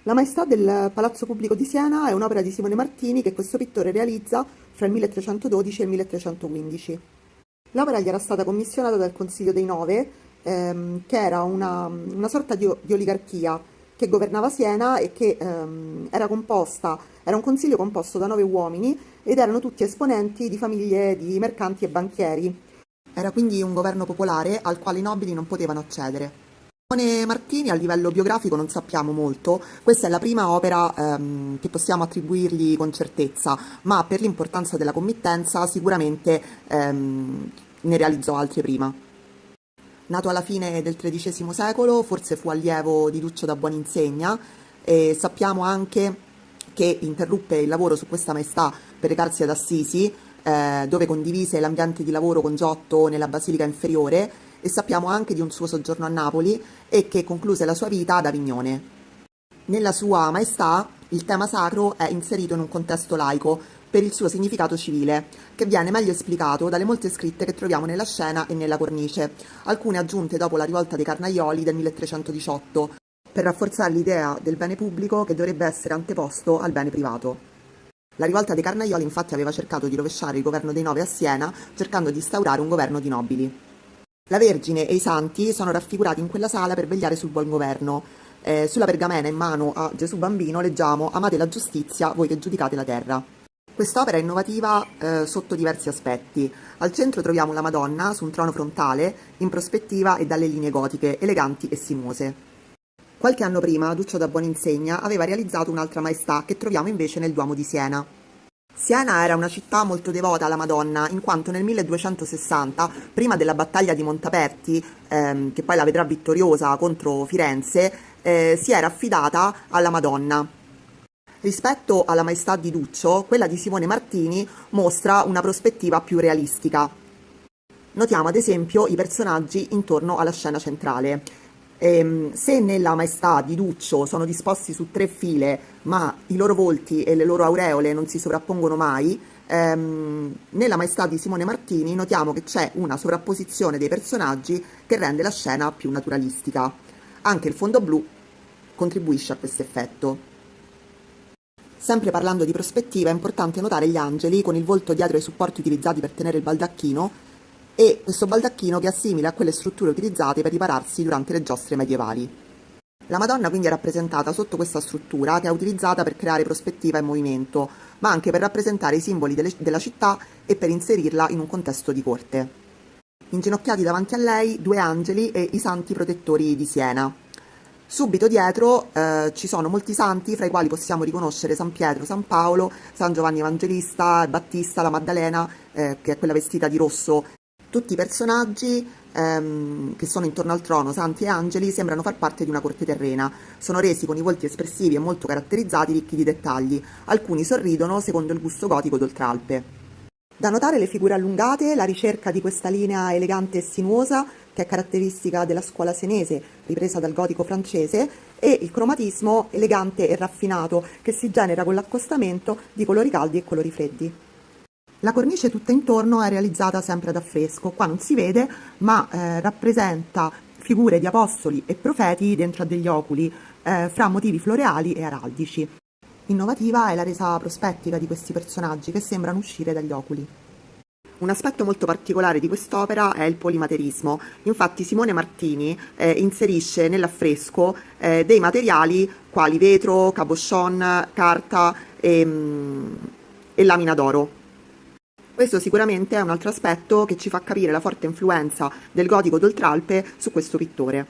La Maestà del Palazzo Pubblico di Siena è un'opera di Simone Martini che questo pittore realizza fra il 1312 e il 1315. L'opera gli era stata commissionata dal Consiglio dei Nove, che era una sorta di oligarchia che governava Siena e che era un consiglio composto da 9 uomini ed erano tutti esponenti di famiglie di mercanti e banchieri. Era quindi un governo popolare al quale i nobili non potevano accedere. Simone Martini a livello biografico non sappiamo molto, questa è la prima opera che possiamo attribuirgli con certezza, ma per l'importanza della committenza sicuramente ne realizzò altre prima. Nato alla fine del XIII secolo, forse fu allievo di Duccio da Buoninsegna e sappiamo anche che interruppe il lavoro su questa maestà per recarsi ad Assisi, dove condivise l'ambiente di lavoro con Giotto nella Basilica Inferiore, e sappiamo anche di un suo soggiorno a Napoli e che concluse la sua vita ad Avignone. Nella sua maestà il tema sacro è inserito in un contesto laico per il suo significato civile, che viene meglio esplicato dalle molte scritte che troviamo nella scena e nella cornice, alcune aggiunte dopo la rivolta dei Carnaioli del 1318, per rafforzare l'idea del bene pubblico che dovrebbe essere anteposto al bene privato. La rivolta dei Carnaioli infatti aveva cercato di rovesciare il governo dei Nove a Siena, cercando di instaurare un governo di nobili. La Vergine e i Santi sono raffigurati in quella sala per vegliare sul buon governo. Sulla pergamena in mano a Gesù Bambino leggiamo: amate la giustizia, voi che giudicate la terra. Quest'opera è innovativa sotto diversi aspetti. Al centro troviamo la Madonna su un trono frontale, in prospettiva e dalle linee gotiche, eleganti e sinuose. Qualche anno prima Duccio da Buoninsegna aveva realizzato un'altra maestà che troviamo invece nel Duomo di Siena. Siena era una città molto devota alla Madonna, in quanto nel 1260, prima della battaglia di Montaperti, che poi la vedrà vittoriosa contro Firenze, si era affidata alla Madonna. Rispetto alla maestà di Duccio, quella di Simone Martini mostra una prospettiva più realistica. Notiamo ad esempio i personaggi intorno alla scena centrale. Se nella maestà di Duccio sono disposti su 3 file, ma i loro volti e le loro aureole non si sovrappongono mai, nella maestà di Simone Martini notiamo che c'è una sovrapposizione dei personaggi che rende la scena più naturalistica. Anche il fondo blu contribuisce a questo effetto. Sempre parlando di prospettiva, è importante notare gli angeli con il volto dietro ai supporti utilizzati per tenere il baldacchino, e questo baldacchino che è simile a quelle strutture utilizzate per ripararsi durante le giostre medievali. La Madonna quindi è rappresentata sotto questa struttura che è utilizzata per creare prospettiva e movimento, ma anche per rappresentare i simboli della città e per inserirla in un contesto di corte. Inginocchiati davanti a lei 2 angeli e i santi protettori di Siena. Subito dietro ci sono molti santi, fra i quali possiamo riconoscere San Pietro, San Paolo, San Giovanni Evangelista, Battista, la Maddalena, che è quella vestita di rosso. Tutti i personaggi che sono intorno al trono, santi e angeli, sembrano far parte di una corte terrena. Sono resi con i volti espressivi e molto caratterizzati, ricchi di dettagli. Alcuni sorridono secondo il gusto gotico d'Oltralpe. Da notare le figure allungate, la ricerca di questa linea elegante e sinuosa, che è caratteristica della scuola senese, ripresa dal gotico francese, e il cromatismo elegante e raffinato, che si genera con l'accostamento di colori caldi e colori freddi. La cornice tutta intorno è realizzata sempre ad affresco, qua non si vede, ma rappresenta figure di apostoli e profeti dentro a degli oculi, fra motivi floreali e araldici. Innovativa è la resa prospettica di questi personaggi che sembrano uscire dagli oculi. Un aspetto molto particolare di quest'opera è il polimaterismo. Infatti Simone Martini inserisce nell'affresco dei materiali quali vetro, cabochon, carta e lamina d'oro. Questo sicuramente è un altro aspetto che ci fa capire la forte influenza del gotico d'Oltralpe su questo pittore.